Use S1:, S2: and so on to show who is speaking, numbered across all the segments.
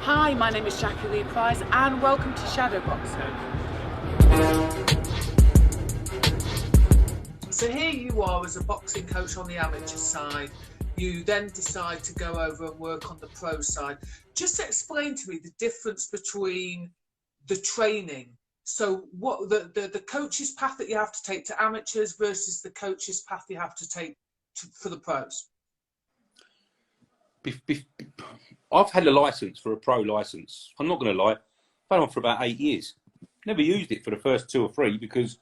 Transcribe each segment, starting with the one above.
S1: Hi, my name is Jackie Lee Price and welcome to Shadowboxruk.
S2: So here you are as a boxing coach on the amateur side. You then decide to go over and work on the pro side. Just explain to me the difference between the training. So what the coach's path that you have to take to amateurs versus the coach's path you have to take for the pros.
S3: I've had a license for a pro license. I'm not going to lie. I've had one for about 8 years. Never used it for the first 2 or 3 because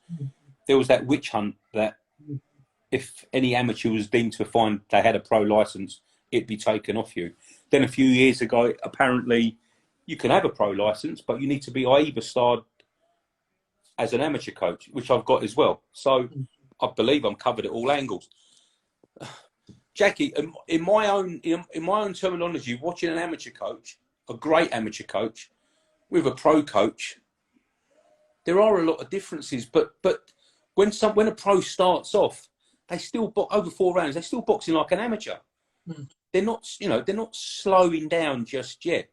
S3: there was that witch hunt that if any amateur was deemed to find they had a pro license, it'd be taken off you. Then a few years ago, apparently you can have a pro license, but you need to be AIBA starred as an amateur coach, which I've got as well. So I believe I'm covered at all angles. Jackie, in my own terminology, watching an amateur coach, a great amateur coach, with a pro coach, there are a lot of differences. But when a pro starts off, they still over 4 rounds. They're still boxing like an amateur. They're not, they're not slowing down just yet.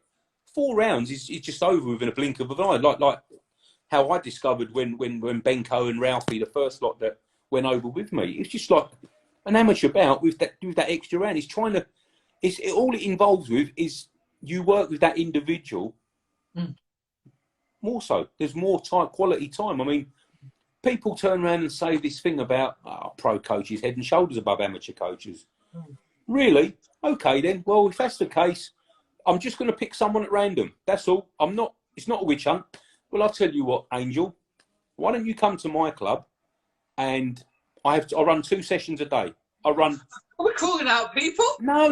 S3: 4 rounds is just over within a blink of an eye. Like how I discovered when Benko and Ralphie, the first lot that went over with me, it's just like an amateur bout with that extra round. He's trying to. All it involves with is you work with that individual. More so, there's more quality time. I mean, people turn around and say this thing about pro coaches head and shoulders above amateur coaches. Really? Okay then. Well, if that's the case, I'm just going to pick someone at random. That's all. I'm not. It's not a witch hunt. Well, I'll tell you what, Angel. Why don't you come to my club and I run 2 sessions a day.
S2: We're calling out people.
S3: No.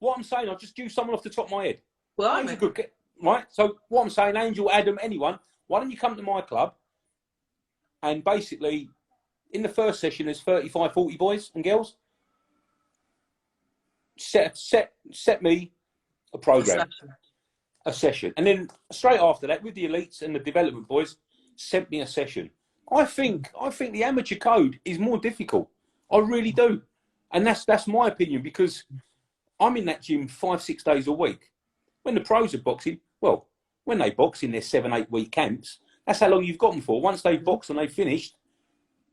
S3: What I'm saying, I'll just do someone off the top of my head.
S2: Well,
S3: I'm a good get, right? So what I'm saying, Angel, Adam, anyone, why don't you come to my club? And basically, in the first session, there's 35, 40 boys and girls. Set me a program, a session, and then straight after that, with the elites and the development boys, sent me a session. I think the amateur code is more difficult. I really do. And that's my opinion, because I'm in that gym 5-6 days a week. When the pros are boxing, well, when they box in their 7-8 week camps, that's how long you've got them for. Once they've boxed and they've finished,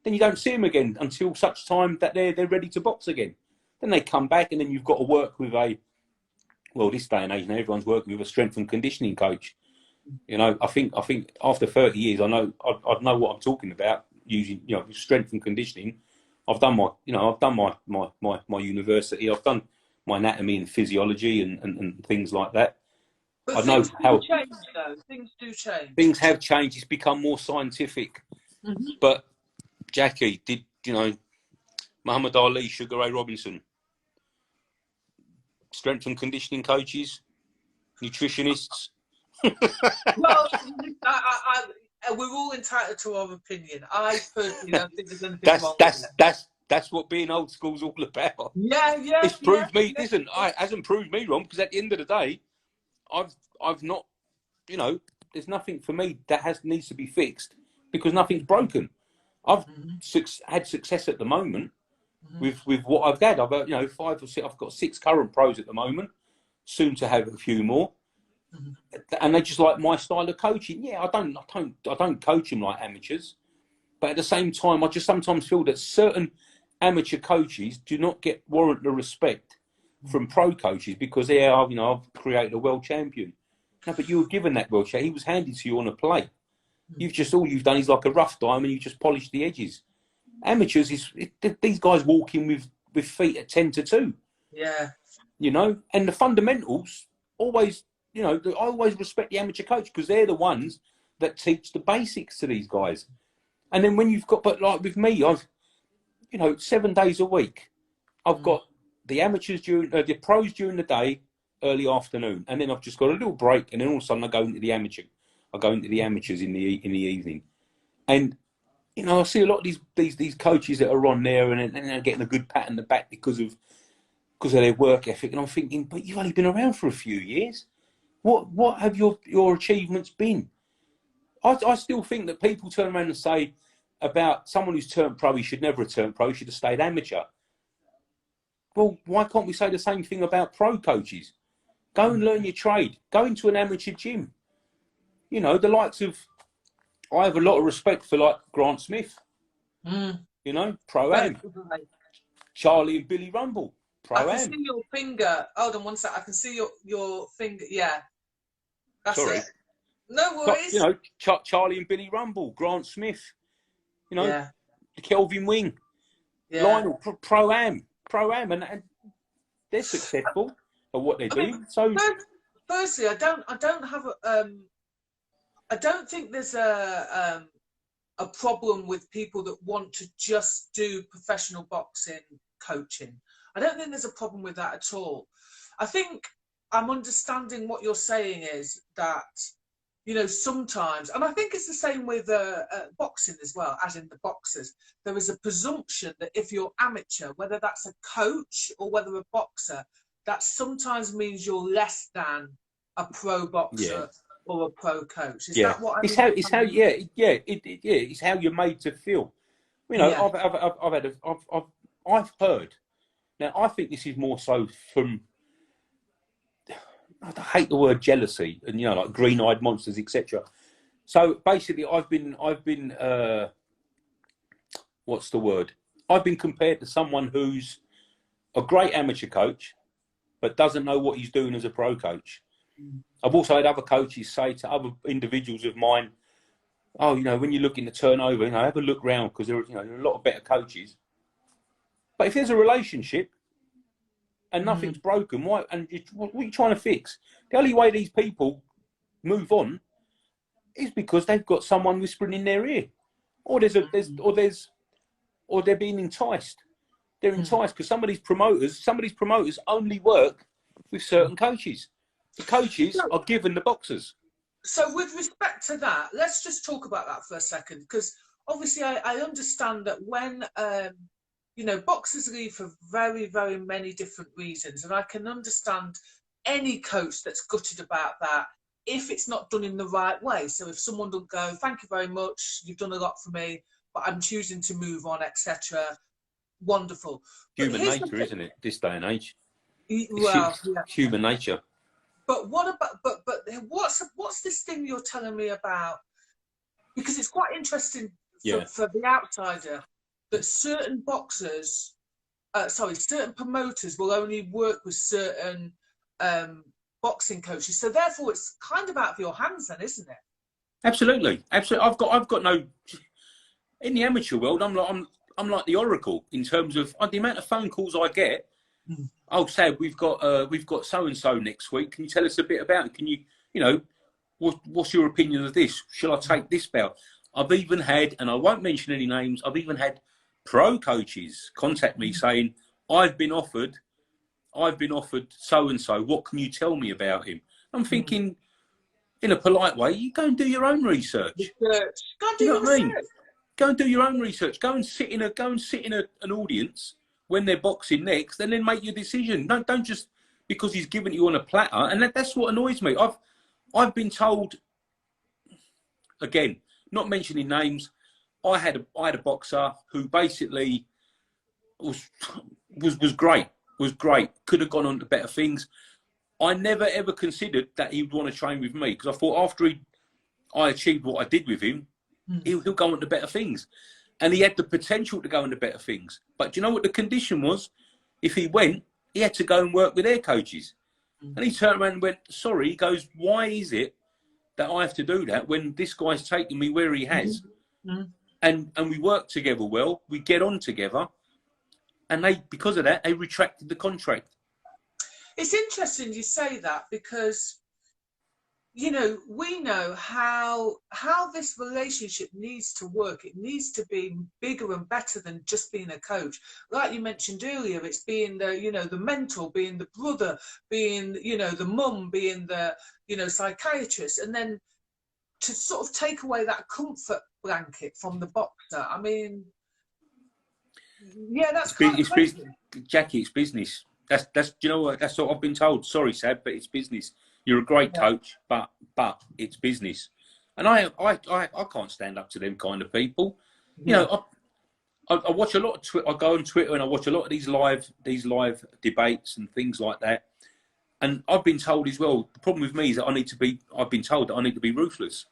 S3: then you don't see them again until such time that they're ready to box again. Then they come back, and then you've got to work with this day and age now, everyone's working with a strength and conditioning coach. I think after 30 years, I'd know what I'm talking about using, strength and conditioning. I've done my university. I've done my anatomy and physiology and things like that.
S2: But
S3: I know how
S2: change, though. Things do change.
S3: Things have changed. It's become more scientific. But Jackie, did Muhammad Ali, Sugar Ray Robinson, strength and conditioning coaches, nutritionists?
S2: Well, we're all entitled to our opinion. I personally don't think there's anything wrong with that.
S3: That's what being old school's all about.
S2: Yeah.
S3: It's proved me. Listen, it hasn't proved me wrong, because at the end of the day, I've not. There's nothing for me that needs to be fixed, because nothing's broken. I've had success at the moment with what I've had. I've 5 or 6. I've got 6 current pros at the moment. Soon to have a few more. And they just like my style of coaching. Yeah, I don't coach them like amateurs, but at the same time, I just sometimes feel that certain amateur coaches do not warrant the respect from pro coaches, because they are, I've created a world champion. No, but you were given that world champion. He was handed to you on a plate. All you've done is like a rough diamond. You just polished the edges. Amateurs these guys walk in with feet at 10 to 2.
S2: Yeah.
S3: And the fundamentals always. I always respect the amateur coach, because they're the ones that teach the basics to these guys. And then when but like with me, I've, 7 days a week, I've got the amateurs the pros during the day, early afternoon, and then I've just got a little break, and then all of a sudden I go into the amateurs in the evening, and I see a lot of these coaches that are on there, and they're getting a good pat on the back because of their work ethic, and I'm thinking, but you've only been around for a few years. What have your achievements been? I still think that people turn around and say about someone who's turned pro, he should never have turned pro, he should have stayed amateur. Well, why can't we say the same thing about pro coaches? Go and learn your trade. Go into an amateur gym. You know, the likes of, I have a lot of respect for like Grant Smith. You know, Pro-Am. Charlie and Billy Rumble. Pro-Am.
S2: I can see your finger. Hold on one sec. I can see your finger. Yeah. That's
S3: Sorry.
S2: it. No worries.
S3: You know, Charlie and Billy Rumble, Grant Smith. You know, Kelvin Wing. Lionel, Pro-Am. And they're successful at what they do. So,
S2: firstly, I don't have I don't think there's a problem with people that want to just do professional boxing coaching. I don't think there's a problem with that at all. I think I'm understanding what you're saying is that, you know, sometimes, and I think it's the same with boxing as well, as in the boxers, there is a presumption that if you're amateur, whether that's a coach or whether a boxer, that sometimes means you're less than a pro boxer or a pro coach. Is that what I mean?
S3: It's how you're made to feel. You know, I've heard. Now, I think this is more so from, I hate the word jealousy, and you know, like green-eyed monsters, etc. So basically, I've been what's the word? I've been compared to someone who's a great amateur coach, but doesn't know what he's doing as a pro coach. I've also had other coaches say to other individuals of mine, "Oh, you know, when you're looking to turn over, you know, have a look round because there are a lot of better coaches." But if there's a relationship and nothing's broken, what are you trying to fix? The only way these people move on is because they've got someone whispering in their ear, or they're being enticed. They're enticed because some of these promoters only work with certain coaches. The coaches are given the boxers.
S2: So with respect to that, let's just talk about that for a second, because obviously I understand that when you know, boxers leave for very, very many different reasons, and I can understand any coach that's gutted about that if it's not done in the right way. So if someone will go, "Thank you very much, you've done a lot for me, but I'm choosing to move on," etc. Wonderful.
S3: Human nature, isn't it? This day and age.
S2: Well,
S3: human nature.
S2: But what about? But what's this thing you're telling me about? Because it's quite interesting for the outsider that certain boxers, certain promoters will only work with certain boxing coaches. So therefore, it's kind of out of your hands, then, isn't it?
S3: Absolutely. I've got no. In the amateur world, I'm like the oracle in terms of the amount of phone calls I get. Oh, Sab, we've got so and so next week. Can you tell us a bit about it? Can you know, what's your opinion of this? Shall I take this bout? I've even had, and I won't mention any names, I've even had pro coaches contact me saying, I've been offered so and so. What can you tell me about him? I'm thinking, in a polite way, you go and do your own research.
S2: Go and do your research.
S3: Go and do your own research. Go and sit in an audience when they're boxing next, and then make your decision. Don't just because he's given you on a platter. And that's what annoys me. I've been told, again, not mentioning names, I had a boxer who basically was great. Could have gone on to better things. I never ever considered that he would want to train with me, because I thought after I achieved what I did with him, he'll go on to better things. And he had the potential to go into better things. But do you know what the condition was? If he went, he had to go and work with their coaches. And he turned around and went, sorry, he goes, why is it that I have to do that when this guy's taking me where he has? And we work together well, we get on together. And because of that, they retracted the contract.
S2: It's interesting you say that, because you know, we know how this relationship needs to work. It needs to be bigger and better than just being a coach. Like you mentioned earlier, it's being the, you know, the mentor, being the brother, being, you know, the mum, being the, you know, psychiatrist, and then to sort of take away that comfort blanket from the boxer. I mean, yeah, that's crazy.
S3: Jackie, it's business. That's you know what? That's what I've been told. Sorry, Sab, but it's business. You're a great coach, but it's business. And I can't stand up to them kind of people. You know, I watch a lot of Twitter. I go on Twitter and I watch a lot of these live debates and things like that. And I've been told as well, the problem with me is that I've been told that I need to be ruthless.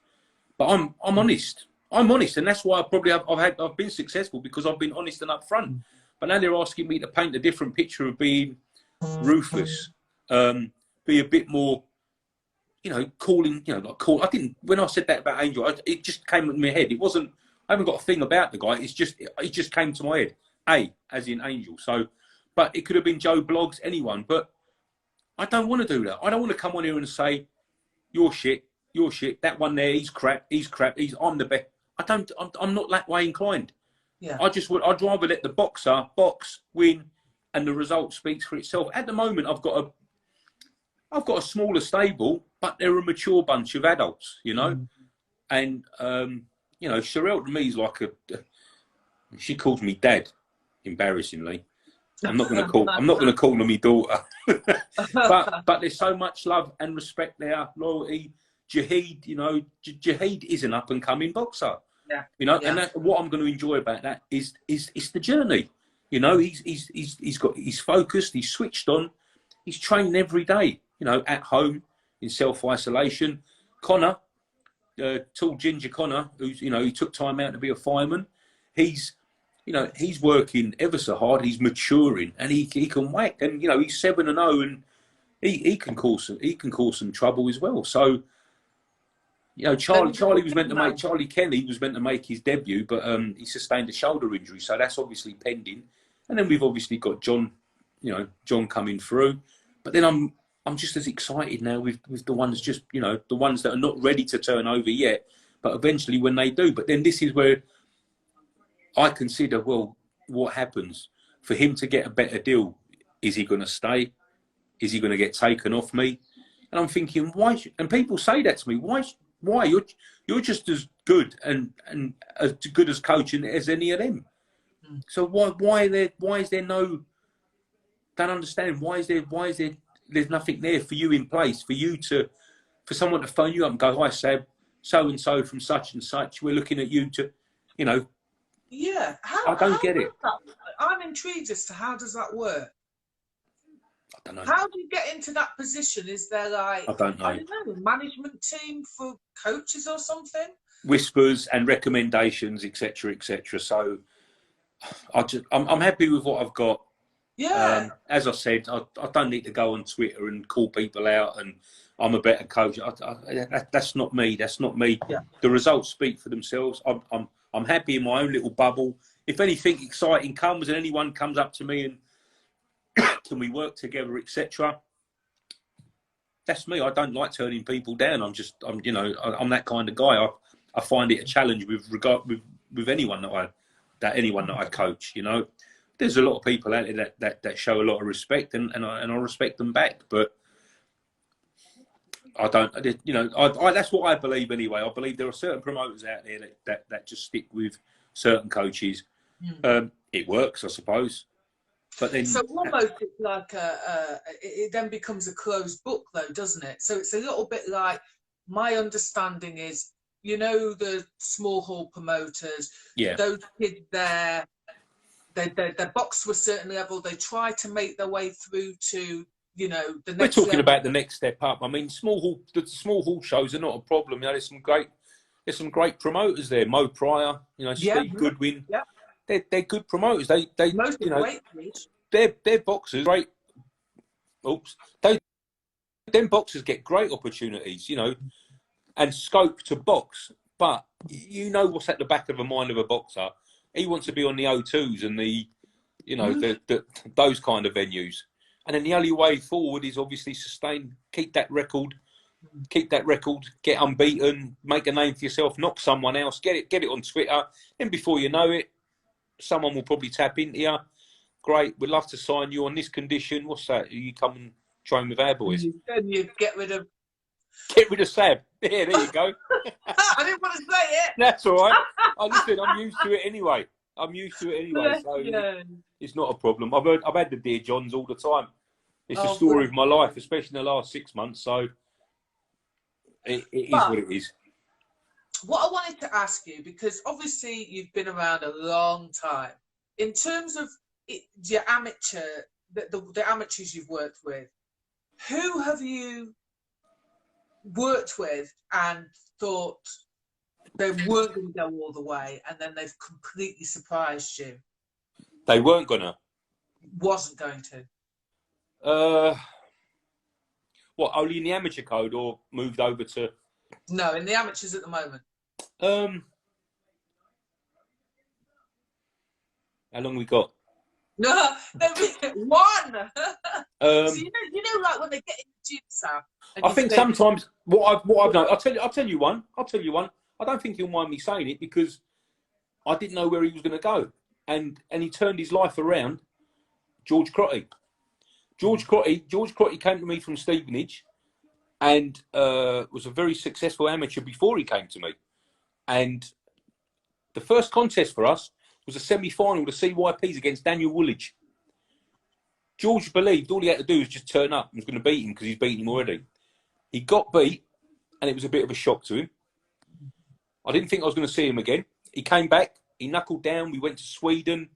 S3: But I'm honest. I'm honest, and that's why I've been successful, because I've been honest and upfront. But now they're asking me to paint a different picture of being ruthless, be a bit more, calling, like call. I didn't, when I said that about Angel, it just came in my head. It wasn't. I haven't got a thing about the guy. It just came to my head. As in Angel. So, but it could have been Joe Bloggs, anyone. But I don't want to do that. I don't want to come on here and say, you're shit. That one there, he's crap. I'm the best. I'm not that way inclined.
S2: Yeah.
S3: I'd rather let the boxer box, win, and the result speaks for itself. At the moment, I've got a smaller stable, but they're a mature bunch of adults, And Sherelle to me is like she calls me dad, embarrassingly. I'm not going to call her my daughter. but there's so much love and respect there, loyalty. Jahid, Jahid is an up and coming boxer.
S2: Yeah.
S3: And what I'm going to enjoy about that is the journey. He's focused, he's switched on, he's training every day, at home in self-isolation. Connor, tall ginger Connor, who's, he took time out to be a fireman. He's working ever so hard. He's maturing, and he can whack. And he's 7-0, and he can cause some trouble as well. So, Charlie Kelly was meant to make his debut, but he sustained a shoulder injury, so that's obviously pending. And then we've obviously got John, John coming through. But then I'm just as excited now with the ones the ones that are not ready to turn over yet, but eventually when they do. But then this is where I consider, well, what happens for him to get a better deal? Is he going to stay? Is he going to get taken off me? And I'm thinking, why? And people say that to me. Why? You're just as good and as good as coaching as any of them. So why is there no? Don't understand. Why is there? There's nothing there for you in place for someone to phone you up and go, hi Sab, so and so from such and such. We're looking at you to,
S2: Yeah,
S3: I don't get it.
S2: I'm intrigued as to how does that work.
S3: I don't know.
S2: How do you get into that position? Is there like
S3: I don't know
S2: a management team for coaches or something?
S3: Whispers and recommendations, etc., etc. So I'm happy with what I've got.
S2: Yeah.
S3: As I said, I don't need to go on Twitter and call people out and I'm a better coach. That's not me. That's not me.
S2: Yeah.
S3: The results speak for themselves. I'm happy in my own little bubble. If anything exciting comes and anyone comes up to me and can we work together, etc., that's me. I don't like turning people down. I'm that kind of guy. I find it a challenge with anyone that I coach. There's a lot of people out there that show a lot of respect, and I respect them back. But I don't, that's what I believe anyway. I believe there are certain promoters out there that just stick with certain coaches. It works, I suppose. But then,
S2: so almost it's like it then becomes a closed book, though, doesn't it? So it's a little bit like, my understanding is, the small hall promoters, those kids there, they box to a certain level. They try to make their way through to, the next
S3: we're talking
S2: level.
S3: about the next step up. I mean, the small hall shows are not a problem. There's some great promoters there. Mo Pryor, Steve Goodwin. Yeah. They're good promoters. They're boxers. Great. Oops. Them boxers get great opportunities, and scope to box. But what's at the back of the mind of a boxer. He wants to be on the O2s and the those kind of venues. And then the only way forward is obviously sustain, keep that record, get unbeaten, make a name for yourself, knock someone else, get it on Twitter. Then before you know it, someone will probably tap into you. Great, we'd love to sign you on this condition. What's that? You come and train with our boys.
S2: And you get rid of
S3: Sab. Yeah, there you go.
S2: I didn't want to say it.
S3: That's all right. Listen, I'm used to it anyway. So it's not a problem. I've had the Dear Johns all the time. It's the story of my life, especially in the last 6 months. So it is what it is.
S2: What I wanted to ask you, because obviously you've been around a long time, in terms of your amateur, the amateurs you've worked with, Who have you worked with and thought they weren't going to go all the way, and then they've completely surprised you?
S3: They weren't gonna.
S2: Wasn't going to.
S3: What, only in the amateur code, or moved over to?
S2: No, in the amateurs at the moment.
S3: How long we got?
S2: No, one. So
S3: Um,
S2: like when they get in the gym, Sam.
S3: I think sometimes what I've done. I'll tell you one. I don't think he'll mind me saying it, because I didn't know where he was going to go, and he turned his life around. George Crotty came to me from Stevenage, and was a very successful amateur before he came to me. And the first contest for us was a semi-final, the CYPs against Daniel Woolwich. George believed all he had to do was just turn up and was going to beat him, because he's beaten him already. He got beat, and it was a bit of a shock to him. I didn't think I was going to see him again. He came back, he knuckled down. We went to Sweden,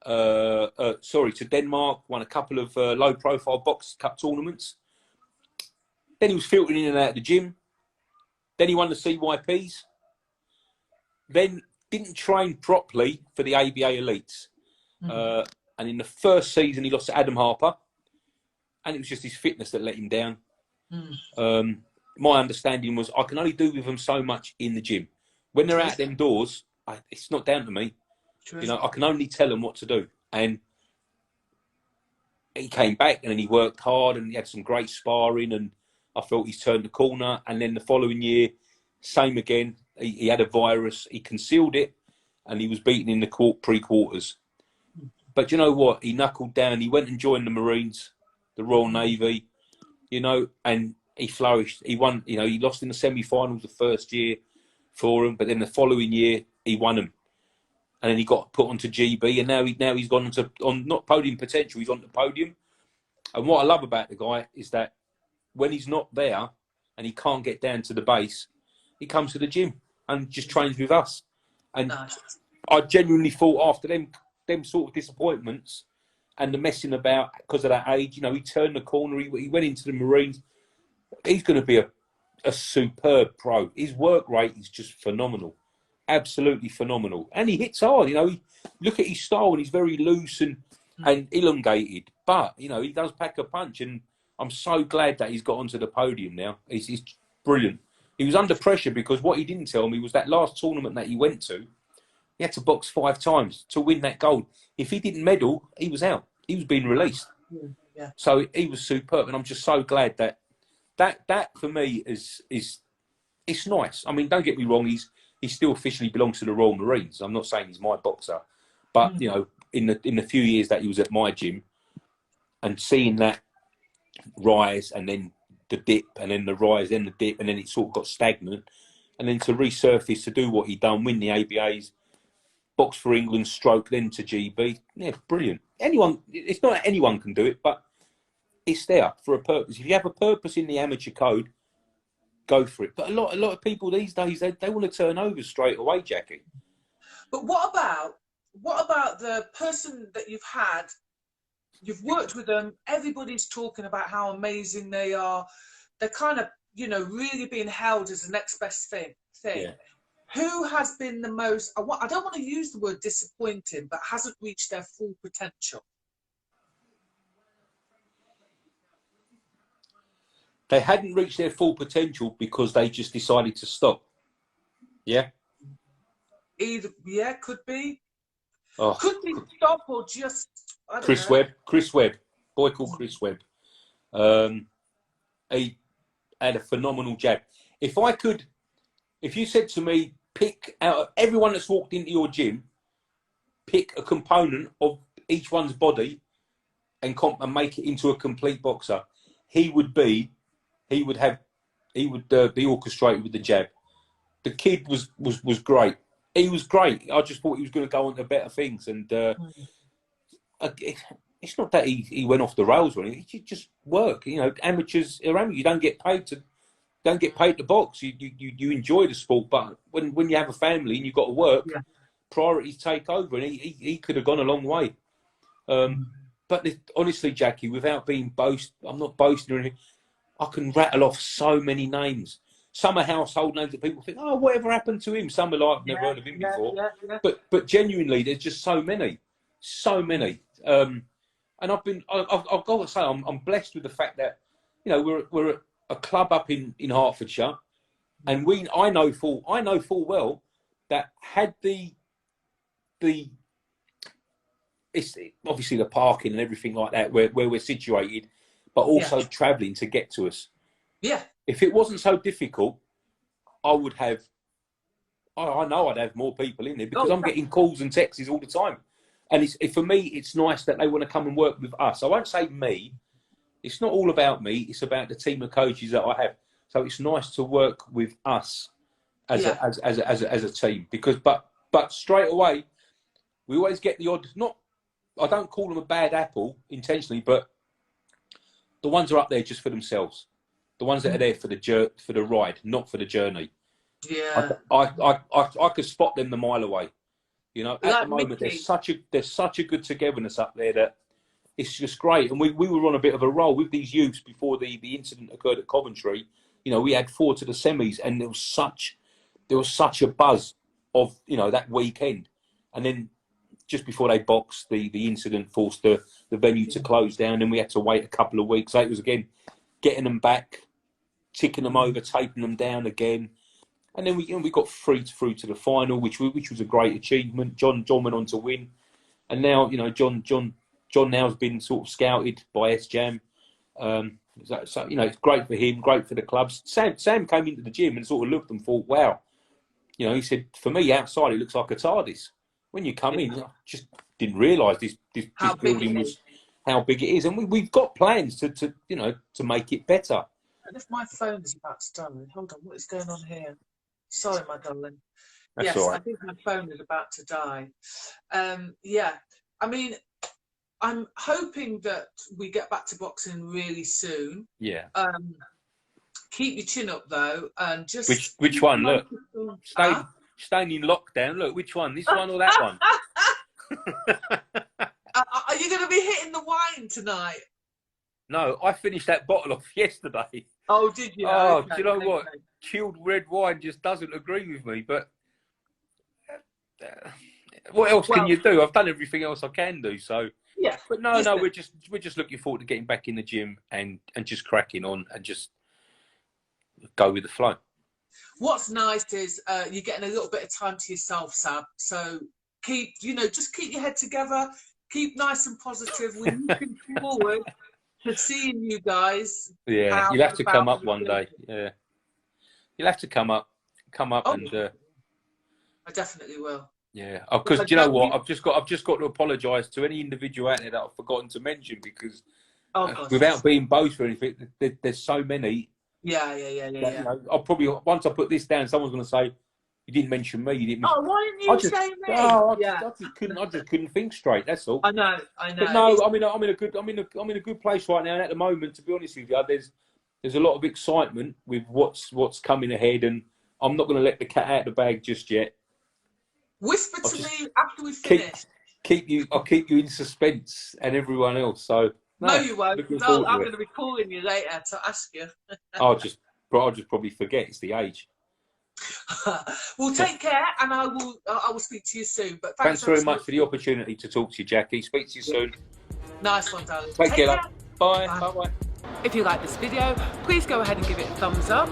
S3: to Denmark, won a couple of low-profile box cup tournaments. Then he was filtering in and out of the gym. Then he won the CYPs. Then didn't train properly for the ABA Elites. And in the first season, he lost to Adam Harper. And it was just his fitness that let him down. My understanding was I can only do with them so much in the gym. When they're out them doors, it's not down to me.
S2: True.
S3: You know, I can only tell them what to do. And he came back, and then he worked hard, and he had some great sparring, and I felt he's turned the corner. And then the following year, same again. He had a virus. He concealed it, and he was beaten in the pre-quarters. But you know what? He knuckled down. He went and joined the Marines, the Royal Navy, you know, and he flourished. He won, you know, he lost in the semi-finals the first year for him, but then the following year, he won them. And then he got put onto GB, and now he's gone on not podium potential, he's on the podium. And what I love about the guy is that when he's not there and he can't get down to the base, he comes to the gym and just trains with us. And
S2: Nice.
S3: I genuinely thought after them sort of disappointments and the messing about because of that age, you know, he turned the corner, he went into the Marines. He's going to be a superb pro. His work rate is just phenomenal. Absolutely phenomenal. And he hits hard, you know. Look at his style, and he's very loose and elongated. But, you know, he does pack a punch, and I'm so glad that he's got onto the podium now. He's brilliant. He was under pressure because what he didn't tell me was that last tournament that he went to, he had to box 5 times to win that gold. If he didn't medal, he was out. He was being released.
S2: Yeah.
S3: So he was superb, and I'm just so glad that for me is it's nice. I mean, don't get me wrong, he still officially belongs to the Royal Marines. I'm not saying he's my boxer, but you know, in the few years that he was at my gym, and seeing that rise and then the dip and then the rise, then the dip, and then it sort of got stagnant, and then to resurface to do what he done, win the ABAs, box for England, stroke then to GB. Yeah, brilliant. It's not that anyone can do it, but it's there for a purpose. If you have a purpose in the amateur code, go for it. But a lot of people these days, they want to turn over straight away, Jackie.
S2: But what about the person that you've had? You've worked with them. Everybody's talking about how amazing they are. They're kind of, you know, really being held as the next best thing.
S3: Yeah.
S2: Who has been the most? I don't want to use the word disappointing, but hasn't reached their full potential.
S3: They hadn't reached their full potential because they just decided to stop. Yeah?
S2: Could be.
S3: Oh.
S2: Could be stop or just, I don't know.
S3: Chris Webb. Boy called Chris Webb. He had a phenomenal jab. If you said to me, pick out of everyone that's walked into your gym, pick a component of each one's body and make it into a complete boxer, he would be orchestrated with the jab. The kid was great. He was great. I just thought he was going to go on to better things. And it's not that he went off the rails or anything. He just work. You know, amateurs around you don't get paid to box. You enjoy the sport, but when you have a family and you've got to work, priorities take over. And he could have gone a long way. But honestly, Jackie, without being I'm not boasting or anything. I can rattle off so many names. Some are household names that people think, oh, whatever happened to him? Some are like, I've never heard of him before.
S2: Yeah.
S3: But genuinely, there's just so many. And I've got to say, I'm blessed with the fact that, you know, we're a club up in Hertfordshire, and I know full well that had it's obviously the parking and everything like that where we're situated, but also travelling to get to us.
S2: Yeah.
S3: If it wasn't so difficult, I know I'd have more people in there, because I'm getting calls and texts all the time. And for me, it's nice that they want to come and work with us. I won't say me. It's not all about me. It's about the team of coaches that I have. So it's nice to work with us as a team, because but straight away we always get the odd. I don't call them a bad apple intentionally, but the ones are up there just for themselves. The ones that are there for the ride, not for the journey.
S2: Yeah.
S3: I could spot them a mile away. You know, at the moment there's such a good togetherness up there that it's just great. And we were on a bit of a roll with these youths before the incident occurred at Coventry. You know, we had 4 to the semis, and there was such a buzz of, you know, that weekend. And then just before they boxed, the incident forced the venue to close down, and we had to wait a couple of weeks. So it was again getting them back, ticking them over, taping them down again. And then we got through to the final, which was a great achievement. John went on to win, and now, you know, John now has been sort of scouted by SJAM. So you know, it's great for him, great for the clubs. Sam came into the gym and sort of looked and thought, wow, you know, he said, for me outside it looks like a TARDIS. When you come in, I just didn't realise this building was how big it is, and we've got plans to you know, to make it better.
S2: And if my phone is about to die, hold on, what is going on here? Sorry, my darling.
S3: That's
S2: yes,
S3: all right.
S2: I think my phone is about to die. Yeah, I mean, I'm hoping that we get back to boxing really soon.
S3: Yeah.
S2: Keep your chin up though, and just
S3: which one? Look, staying in lockdown. Look, which one? This one or that one?
S2: Are you going to be hitting the wine tonight?
S3: No, I finished that bottle off yesterday.
S2: Oh, did you?
S3: Oh,
S2: okay,
S3: do you know what? Chilled red wine just doesn't agree with me. But what else can you do? I've done everything else I can do. So
S2: yeah.
S3: But no, we're just looking forward to getting back in the gym and just cracking on and just go with the flow. What's
S2: nice is you're getting a little bit of time to yourself, Sab. So keep your head together. Keep nice and positive. We're looking forward to seeing you guys.
S3: Yeah, you'll have to come up one day. Yeah, you'll have to come up and.
S2: I definitely will.
S3: Yeah, because do you know what? I've just got to apologise to any individual out there that I've forgotten to mention, because without being boastful or anything, there's so many.
S2: Yeah.
S3: You know, I'll probably, once I put this down, someone's going to say, "You didn't mention me. You didn't."
S2: Oh, why didn't you say me?
S3: I just couldn't think straight. That's all.
S2: I know.
S3: But no, I'm in a good place right now. And at the moment, to be honest with you, there's a lot of excitement with what's coming ahead, and I'm not going to let the cat out of the bag just yet.
S2: Whisper to me after we finish.
S3: I'll keep you in suspense, and everyone else. So
S2: no, you won't. No, I'm going to be calling you later to ask you.
S3: I'll just probably forget. It's the age.
S2: Well, take care, and I will speak to you soon. But
S3: thanks very much for the opportunity to talk to you, Jackie. Speak to you soon.
S2: Nice one, darling.
S3: Take care. Bye. Bye.
S1: If you like this video, please go ahead and give it a thumbs up.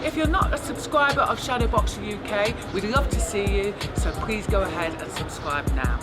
S1: If you're not a subscriber of Shadowboxruk UK, we'd love to see you, so please go ahead and subscribe now.